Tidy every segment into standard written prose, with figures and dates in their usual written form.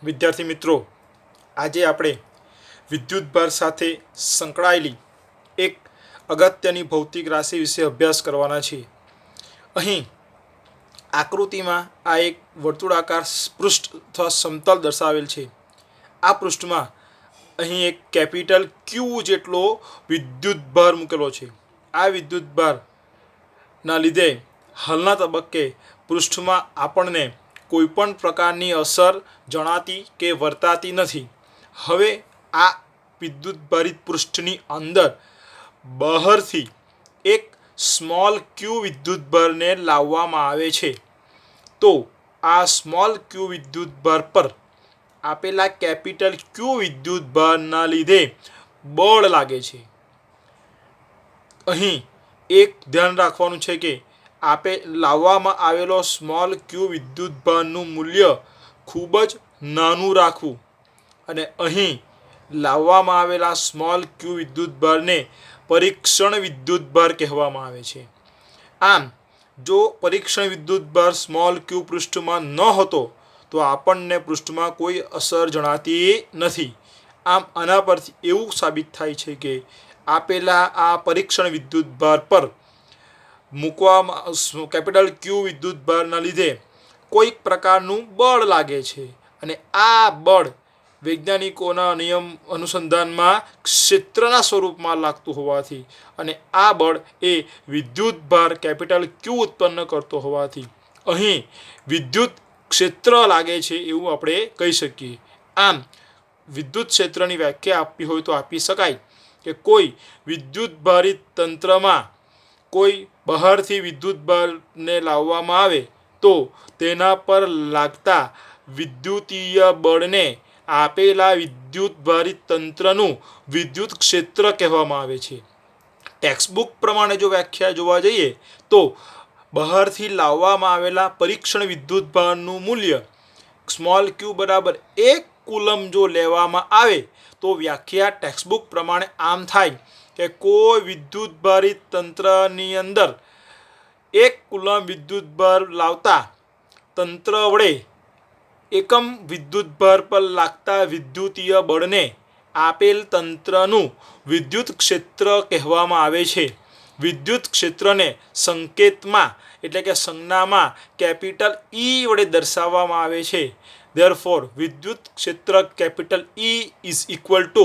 વિદ્યાર્થી મિત્રો, આજે આપણે વિદ્યુતભાર સાથે સંકળાયેલી એક અગત્યની ભૌતિક રાશિ વિશે અભ્યાસ કરવાના છીએ. અહીં આકૃતિમાં આ એક વર્તુળાકાર પૃષ્ઠ અથવા સમતલ દર્શાવેલ છે. આ પૃષ્ઠમાં અહીં એક કેપિટલ ક્યુ જેટલો વિદ્યુતભાર મૂકેલો છે. આ વિદ્યુતભારના લીધે હાલના તબક્કે પૃષ્ઠમાં આપણને કોઈપણ પ્રકારની અસર જણાતી કે વર્તાતી નથી. હવે આ વિદ્યુતભારિત પૃષ્ઠની અંદર બહારથી એક સ્મોલ ક્યુ વિદ્યુતભારને લાવવામાં આવે છે. તો આ સ્મોલ ક્યુ વિદ્યુતભાર પર આપેલા કેપિટલ ક્યુ વિદ્યુતભારના લીધે બળ લાગે છે. અહીં એક ધ્યાન રાખવાનું છે કે લાવવામાં આવેલો સ્મોલ ક્યુ વિદ્યુતભારનું મૂલ્ય ખૂબ જ નાનું રાખવું અને અહીં લાવવામાં આવેલા સ્મોલ ક્યુ વિદ્યુતભારને પરીક્ષણ વિદ્યુતભાર કહેવામાં આવે છે. આમ જો પરીક્ષણ વિદ્યુતભાર સ્મોલ ક્યુ પૃષ્ઠમાં ન હતો તો આપણને પૃષ્ઠમાં કોઈ અસર જણાતી નથી. આમ આના પરથી એવું સાબિત થાય છે કે આપેલા આ પરીક્ષણ વિદ્યુતભાર પર મૂકવામાં કેપિટલ ક્યુ વિદ્યુતભારના લીધે કોઈક પ્રકારનું બળ લાગે છે અને આ બળ વૈજ્ઞાનિકોના નિયમ અનુસંધાનમાં ક્ષેત્રના સ્વરૂપમાં લાગતું હોવાથી અને આ બળ એ વિદ્યુતભાર કેપિટલ ક્યુ ઉત્પન્ન કરતો હોવાથી અહીં વિદ્યુત ક્ષેત્ર લાગે છે એવું આપણે કહી શકીએ. આમ વિદ્યુત ક્ષેત્રની વ્યાખ્યા આપવી હોય તો આપી શકાય કે કોઈ વિદ્યુતભારિત તંત્રમાં કોઈ બહારથી વિદ્યુતભારને લાવવામાં આવે તો તેના પર લાગતા વિદ્યુતીય બળને આપેલા વિદ્યુતભારિત તંત્રનું વિદ્યુત ક્ષેત્ર કહેવામાં આવે છે. ટેક્સ્ટબુક પ્રમાણે જો વ્યાખ્યા જોવા જઈએ તો બહારથી લાવવામાં આવેલા પરીક્ષણ વિદ્યુતભારનું મૂલ્ય સ્મોલ ક્યુ બરાબર 1 કુલમ જો લેવામાં આવે તો વ્યાખ્યા ટેક્સ્ટબુક પ્રમાણે આમ થાય કે કોઈ વિદ્યુતભારિત તંત્રની અંદર 1 કુલમ વિદ્યુતભાર લાવતા તંત્ર વડે એકમ વિદ્યુતભાર પર લાગતા વિદ્યુતીય બળને આપેલ તંત્રનું વિદ્યુત ક્ષેત્ર કહેવામાં આવે છે. વિદ્યુત ક્ષેત્રને સંકેતમાં એટલે કે સંજ્ઞામાં કેપિટલ ઈ વડે દર્શાવવામાં આવે છે. ધેરફોર વિદ્યુત ક્ષેત્ર capital E is equal two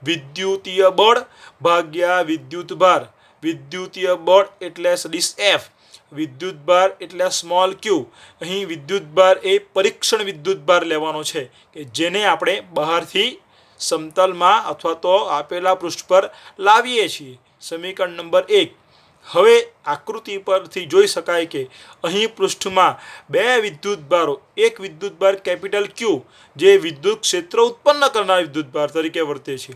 વિદ્યુતીય બળ ભાગ્યા વિદ્યુતભાર. વિદ્યુતીય બળ એટલે સદિશ એફ, વિદ્યુતભાર એટલે સ્મોલ ક્યુ. અહીં વિદ્યુતભાર એ પરીક્ષણ વિદ્યુતભાર લેવાનો છે કે જેને આપણે બહારથી સમતલમાં અથવા તો આપેલા પૃષ્ઠ પર લાવીએ છીએ. સમીકરણ નંબર 1. હવે આકૃતિ પરથી જોઈ શકાય કે અહીં પૃષ્ઠમાં બે વિદ્યુતભારો, એક વિદ્યુતભાર કેપિટલ ક્યુ જે વિદ્યુત ક્ષેત્ર ઉત્પન્ન કરનાર વિદ્યુતભાર તરીકે વર્તે છે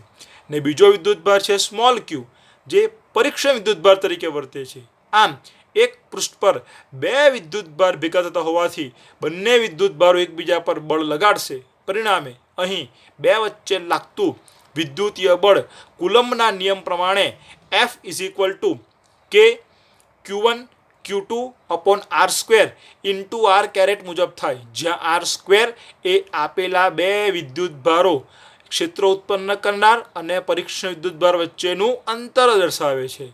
ને બીજો વિદ્યુતભાર છે સ્મોલ ક્યુ જે પરીક્ષણ વિદ્યુતભાર તરીકે વર્તે છે. આમ એક પૃષ્ઠ પર બે વિદ્યુતભાર ભેગા થતા હોવાથી બંને વિદ્યુતભારો એકબીજા પર બળ લગાડશે. પરિણામે અહીં બે વચ્ચે લાગતું વિદ્યુતીય બળ કુલમ્બના નિયમ પ્રમાણે F ઇઝ ઇક્વલ ટુ કે Q1 Q2 upon R square into R caret મુજબ થાય, જ્યાં R સ્ક્વેર એ આપેલા બે વિદ્યુતભારો ક્ષેત્ર ઉત્પન્ન કરનાર અને પરીક્ષણ વિદ્યુતભાર વચ્ચેનું અંતર દર્શાવે છે.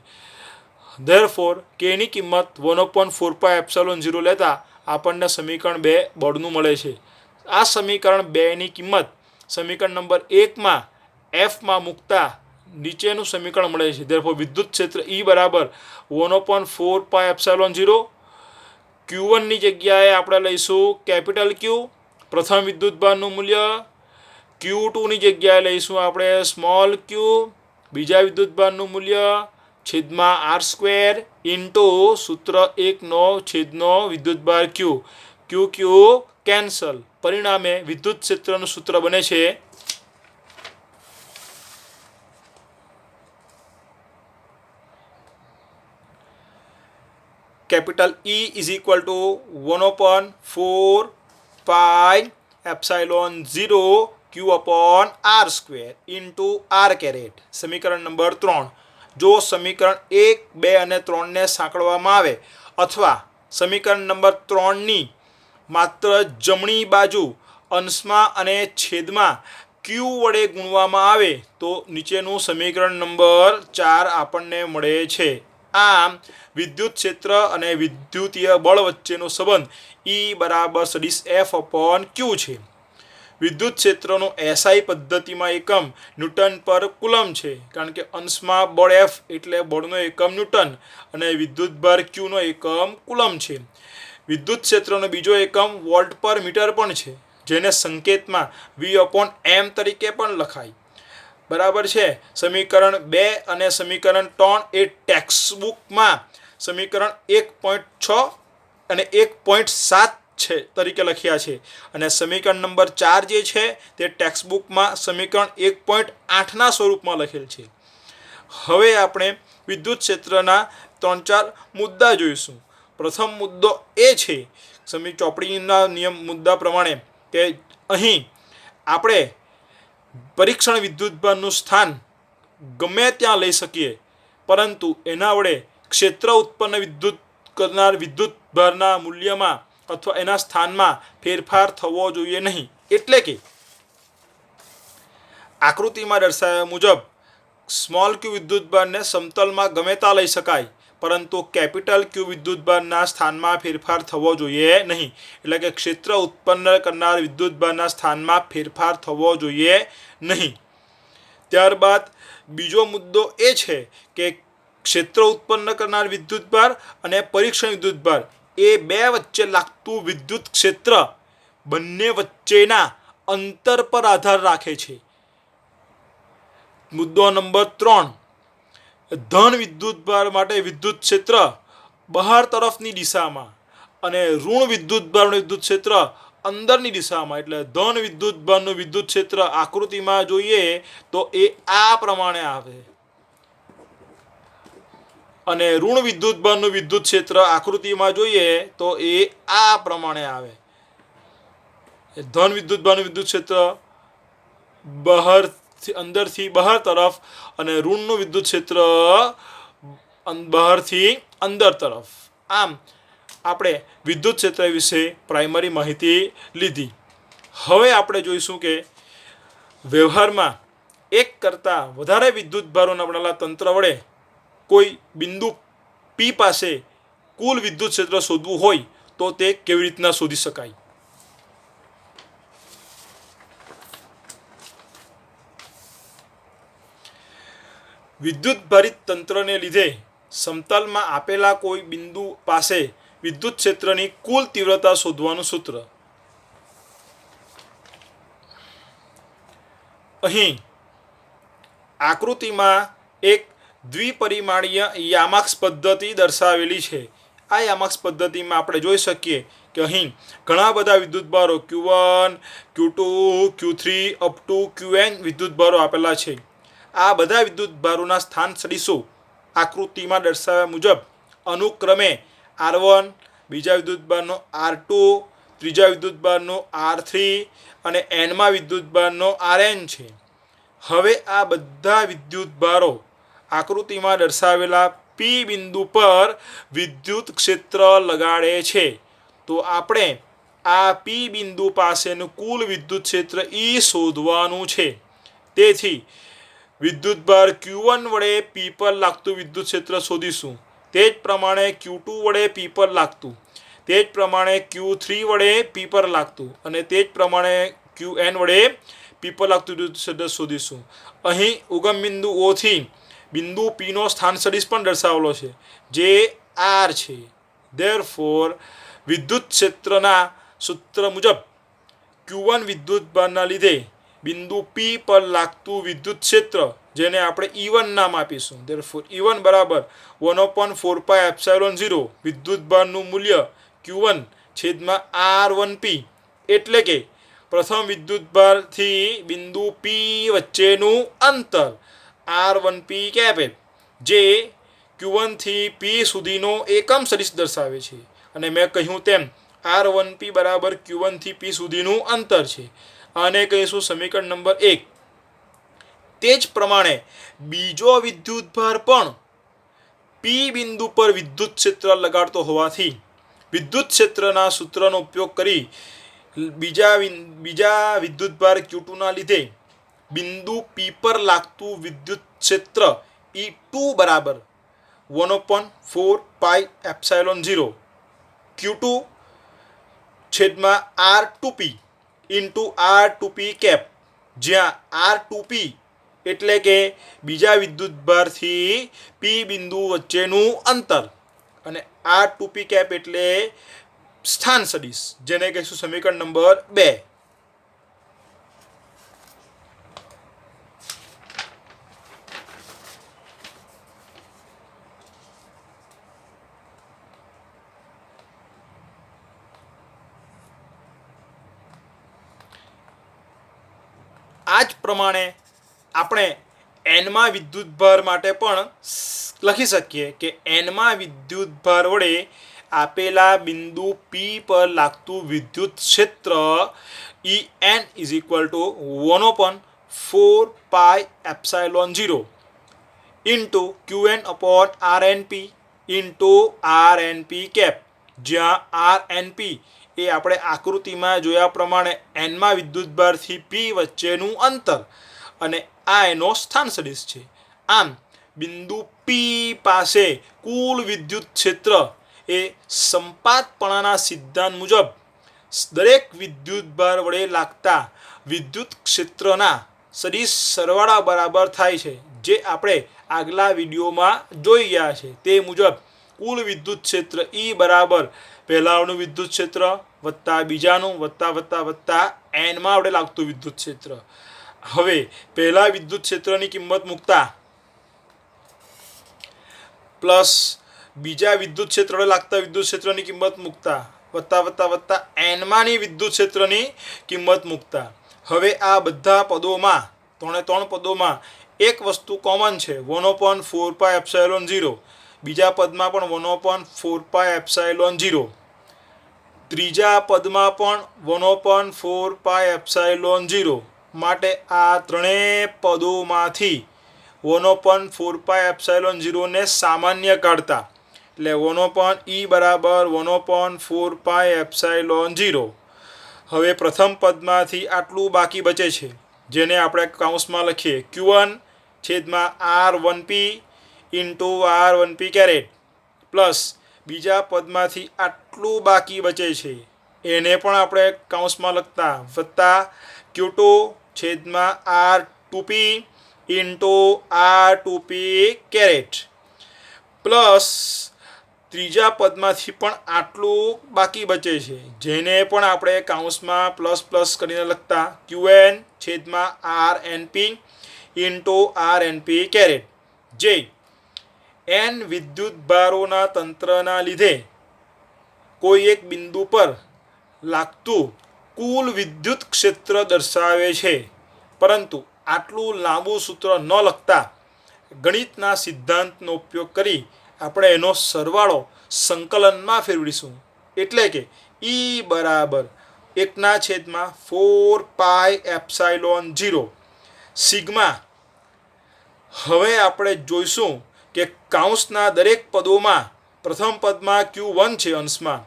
ધેરફોર કેની કિંમત 1/4πε0 લેતા આપણને સમીકરણ 2 બળનું મળે છે. આ સમીકરણ 2ની કિંમત સમીકરણ નંબર 1માં એફમાં મૂકતા નીચેનું સમીકરણ મળે છે. ધેરફોર વિદ્યુત ક્ષેત્ર ઈ બરાબર 1/4πε0. Q1 ની જગ્યાએ આપણે લઈશું કેપિટલ ક્યુ પ્રથમ વિદ્યુતભારનું મૂલ્ય, Q2 ની જગ્યાએ લઈશું આપણે સ્મોલ ક્યુ બીજા વિદ્યુતભારનું મૂલ્ય છેદમાં R સ્ક્વેર ઇન્ટુ સૂત્ર 1નો છેદનો વિદ્યુતભાર ક્યુ. ક્યુ ક્યુ કેન્સલ. પરિણામે વિદ્યુત ક્ષેત્રનું સૂત્ર બને છે capital E is equal to 1/4πε0 Q upon R square into R caret. સમીકરણ નંબર 3. જો સમીકરણ 1, 2 અને 3ને સાંકળવામાં આવે અથવા સમીકરણ નંબર 3ની માત્ર જમણી બાજુ અંશમાં અને છેદમાં ક્યુ વડે ગુણવામાં આવે તો નીચેનું સમીકરણ નંબર 4 આપણને મળે છે. આમ વિદ્યુત ક્ષેત્ર અને વિદ્યુતીય બળ વચ્ચેનો સંબંધ E બરાબર સદિશ F/Q છે. વિદ્યુત ક્ષેત્રનો SI પદ્ધતિમાં એકમ ન્યૂટન પર કુલમ છે, કારણ કે અંશમાં બળ F એટલે બળનો એકમ ન્યૂટન અને વિદ્યુતભાર Q નો એકમ કુલમ છે. વિદ્યુત ક્ષેત્રનો બીજો એકમ વોલ્ટ પર મીટર પણ છે, જેને સંકેતમાં V/m તરીકે પણ લખાય. બરાબર છે. સમીકરણ 2 અને સમીકરણ 3 એ ટેક્સ્ટબુકમાં સમીકરણ 1.6 અને 1.7 છે તરીકે લખ્યા છે, અને સમીકરણ નંબર 4 જે છે તે ટેક્સ્ટબુકમાં સમીકરણ 1.8 ના સ્વરૂપમાં લખેલ છે. હવે આપણે વિદ્યુત ક્ષેત્રના 3-4 મુદ્દા જોઈશું. પ્રથમ મુદ્દો એ છે ચોપડીના નિયમ મુદ્દા પ્રમાણે કે અહીં આપણે પરીક્ષણ વિદ્યુતભારનું સ્થાન ગમે ત્યાં લઈ શકીએ, પરંતુ એના વડે ક્ષેત્ર ઉત્પન્ન વિદ્યુત કરનાર વિદ્યુતભારના મૂલ્યમાં અથવા એના સ્થાનમાં ફેરફાર થવો જોઈએ નહીં. એટલે કે આકૃતિમાં દર્શાવ્યા મુજબ સ્મોલ ક્યુ વિદ્યુતભારને સમતલમાં ગમે ત્યાં લઈ શકાય, પરંતુ કેપિટલ ક્યુ વિદ્યુતભારના સ્થાનમાં ફેરફાર થવો જોઈએ નહીં. એટલે કે ક્ષેત્ર ઉત્પન્ન કરનાર વિદ્યુતભારના સ્થાનમાં ફેરફાર થવો જોઈએ નહીં. ત્યારબાદ બીજો મુદ્દો એ છે કે ક્ષેત્ર ઉત્પન્ન કરનાર વિદ્યુતભાર અને પરીક્ષણ વિદ્યુતભાર એ બે વચ્ચે લાગતું વિદ્યુત ક્ષેત્ર બંને વચ્ચેના અંતર પર આધાર રાખે છે. મુદ્દો નંબર 3, ધન વિદ્યુતભાર માટે વિદ્યુત ક્ષેત્ર બહાર તરફની દિશામાં અને ઋણ વિદ્યુતભારનું વિદ્યુત ક્ષેત્ર અંદરની દિશામાં. એટલે ધન વિદ્યુતભારનું વિદ્યુત ક્ષેત્ર આકૃતિમાં જોઈએ તો એ આ પ્રમાણે આવે, અને ઋણ વિદ્યુતભારનું વિદ્યુત ક્ષેત્ર આકૃતિમાં જોઈએ તો એ આ પ્રમાણે આવે. ધન વિદ્યુતભારનું વિદ્યુત ક્ષેત્ર અંદરથી બહાર તરફ અને ઋણનું વિદ્યુત ક્ષેત્ર બહારથી અંદર તરફ. આમ આપણે વિદ્યુત ક્ષેત્ર વિશે પ્રાઇમરી માહિતી લીધી. હવે આપણે જોઈશું કે વ્યવહારમાં એક કરતાં વધારે વિદ્યુતભારોના બનેલા તંત્ર વડે કોઈ બિંદુ P પાસે કુલ વિદ્યુત ક્ષેત્ર શોધવું હોય તો તે કેવી રીતના શોધી શકાય. વિદ્યુતભારિત તંત્રને લીધે સમતલમાં આપેલા કોઈ બિંદુ પાસે વિદ્યુત ક્ષેત્રની કુલ તીવ્રતા શોધવાનું સૂત્ર. અહીં આકૃતિમાં એક દ્વિપરિમાણીય યામાક્સ પદ્ધતિ દર્શાવેલી છે. આ યામાક્સ પદ્ધતિમાં આપણે જોઈ શકીએ કે અહીં ઘણા બધા વિદ્યુતભારો Q1, Q2, Q3 up to Qn વિદ્યુતભારો આપેલા છે. આ બધા વિદ્યુતભારોના સ્થાન સદિશો આકૃતિમાં દર્શાવ્યા મુજબ અનુક્રમે R1, બીજા વિદ્યુતભારનો R2, ત્રીજા વિદ્યુતભારનો R3 અને Nમાં વિદ્યુતભારનો Rn છે. હવે આ બધા વિદ્યુતભારો આકૃતિમાં દર્શાવેલા P બિંદુ પર વિદ્યુત ક્ષેત્ર લગાડે છે. તો આપણે આ P બિંદુ પાસેનું કુલ વિદ્યુત ક્ષેત્ર E શોધવાનું છે. તેથી વિદ્યુતભાર Q1 વડે P પર લાગતું વિદ્યુત ક્ષેત્ર શોધીશું. તે જ પ્રમાણે Q2 વડે P પર લાગતું, તે જ પ્રમાણે Q3 વડે P પર લાગતું, અને તે જ પ્રમાણે Qn વડે P પર લાગતું વિદ્યુત ક્ષેત્ર શોધીશું. અહીં ઉગમ બિંદુ O થી બિંદુ P નો સ્થાન સદિશ પણ દર્શાવેલો છે, જે R છે. ધેરફોર વિદ્યુત ક્ષેત્રના સૂત્ર મુજબ Q1 વિદ્યુતભારના લીધે બિંદુ P પર લાગતું વિદ્યુત ક્ષેત્ર, જેને આપણે E1 નામ આપીશું. ધેરફોર E1 બરાબર 1/4πε0 વિદ્યુતભારનું મૂલ્ય Q1 છેદમાં R1P. એટલે કે પ્રથમ વિદ્યુતભારથી બિંદુ P વચ્ચેનું અંતર R1P કહેવાય, જે Q1 થી P સુધીનો એકમ સદિશ દર્શાવે છે. અને મેં કહ્યું તેમ R1P બરાબર Q1 થી P સુધીનું અંતર છે. આને કહીશું સમીકરણ નંબર 1. તે જ પ્રમાણે બીજો વિદ્યુતભાર પણ P બિંદુ પર વિદ્યુત ક્ષેત્ર લગાડતો હોવાથી વિદ્યુત ક્ષેત્રના સૂત્રનો ઉપયોગ કરી બીજા વિદ્યુતભાર Q2 ના લીધે બિંદુ P પર લાગતું વિદ્યુત ક્ષેત્ર E2 બરાબર 1/4πε0 Q2 છેદમાં R2P ઇન્ટુ R2P કેપ, જ્યાં R2P એટલે કે બીજા વિદ્યુતભારથી P બિંદુ વચ્ચેનું અંતર અને R2P કેપ એટલે સ્થાન સદિશ, જેને કહીશું સમીકરણ નંબર 2. આ જ પ્રમાણે આપણે એનમાં વિદ્યુતભાર માટે પણ લખી શકીએ કે એનમાં વિદ્યુતભાર વડે આપેલા બિંદુ P પર લાગતું વિદ્યુત ક્ષેત્ર En is equal to 1/4πε0 into Qn upon RnP into RnP cap, જ્યાં RnP એ આપણે આકૃતિમાં જોયા પ્રમાણે એનમાં વિદ્યુતભારથી P વચ્ચેનું અંતર અને આ એનો સ્થાન સદિશ છે. આમ બિંદુ P પાસે કુલ વિદ્યુત ક્ષેત્ર એ સંપાતપણાના સિદ્ધાંત મુજબ દરેક વિદ્યુતભાર વડે લાગતા વિદ્યુત ક્ષેત્રના સદિશ સરવાળા બરાબર થાય છે, જે આપણે આગલા વિડીયોમાં જોઈ ગયા છે. તે મુજબ કુલ વિદ્યુત ક્ષેત્ર E બરાબર પહેલાનું વિદ્યુત ક્ષેત્ર વત્તા બીજાનું વત્તા એનમાં વડે લાગતું વિદ્યુત ક્ષેત્ર. હવે પહેલા વિદ્યુત ક્ષેત્રની કિંમત મૂકતા પ્લસ બીજા વિદ્યુત ક્ષેત્ર વડે લાગતા વિદ્યુત ક્ષેત્રની કિંમત મૂકતા વત્તા એનમાંની વિદ્યુત ક્ષેત્રની કિંમત મૂકતા. હવે આ બધા પદોમાં ત્રણ પદોમાં એક વસ્તુ કોમન છે, 1/4πε0. બીજા પદમાં પણ 1/4πε0. ત્રીજા પદમાં પણ 1/4πε0. માટે આ ત્રણેય પદોમાંથી 1/4πε0 ને સામાન્ય કાઢતા એટલે E બરાબર 1/4πε0. હવે પ્રથમ પદમાંથી આટલું બાકી બચે છે, જેને આપણે કૌંસમાં લખીએ Q1 છેદમાં R1P into R1P caret plus બીજા પદમાંથી આટલું બાકી બચે છે, એને પણ આપણે કૌંસમાં લખતા વત્તા Q2 છેદમાં R2P into R2P caret plus ત્રીજા પદમાંથી પણ આટલું બાકી બચે છે, જેને પણ આપણે કૌંસમાં પ્લસ કરીને લખતા Qn છેદમાં RnP ઇન્ટુ RnP કેરેટ, જે n વિદ્યુતભારોના તંત્રના લીધે કોઈ એક બિંદુ પર લાગતું કુલ વિદ્યુત ક્ષેત્ર દર્શાવે છે. પરંતુ આટલું લાંબુ સૂત્ર ન લખતા ગણિતના સિદ્ધાંતનો ઉપયોગ કરી આપણે એનો સરવાળો સંકલનમાં ફેરવીશું. એટલે કે E બરાબર 1/4πε0 સિગ્મા. હવે આપણે જોઈશું કે કૌંસના દરેક પદોમાં પ્રથમ પદમાં Q1 છે અંશમાં,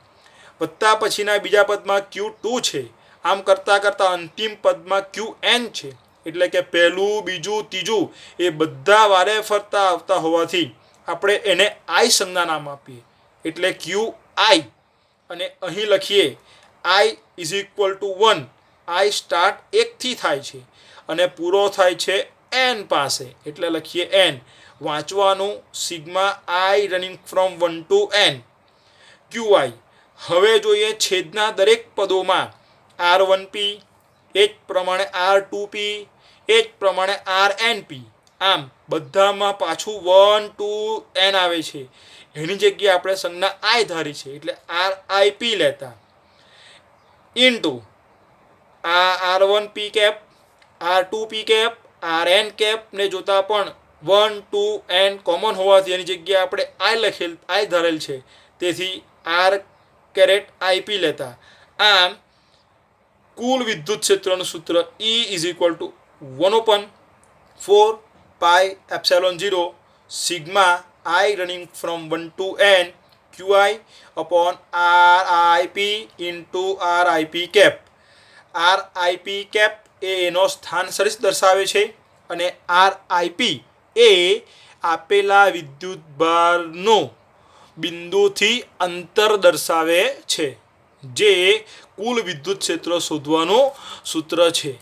વત્તા પછીના બીજા પદમાં Q2 છે, આમ કરતાં અંતિમ પદમાં Qn છે. એટલે કે પહેલું બીજું ત્રીજું એ બધા વારે ફરતા આવતા હોવાથી આપણે એને I સંજ્ઞા નામ આપીએ, એટલે QI. અને અહીં લખીએ I is equal two 1. I start 1 થી થાય છે અને પૂરો થાય છે n પાસે, એટલે લખીએ n. વાંચવાનું sigma I running from 1 to n QI. હવે જોઈએ છેદના દરેક પદોમાં R1P, એ જ પ્રમાણે R2P, એ જ પ્રમાણે RnP. આમ બધામાં પાછું 1 to n આવે છે, એની જગ્યાએ આપણે સંજ્ઞા I ધારી છે, એટલે RIP લેતા ઇન્ટુ આ R1P cap, R2P cap, Rn cap ને જોતા પણ 1 to n કોમન હોવાથી એની જગ્યાએ આપણે I ધારેલ છે, તેથી R કેરેટ IP લેતા. આમ કુલ વિદ્યુત ક્ષેત્રનું સૂત્ર E is equal to 1/4πε0 sigma I running from 1 to n QI upon RIP into RIP cap, RIP cap એ એનો સ્થાન સદિશ દર્શાવે છે અને RIP એ આપેલા વિદ્યુતભારનું બિંદુથી અંતર દર્શાવે છે, જે કુલ વિદ્યુત ક્ષેત્ર શોધવાનું સૂત્ર છે.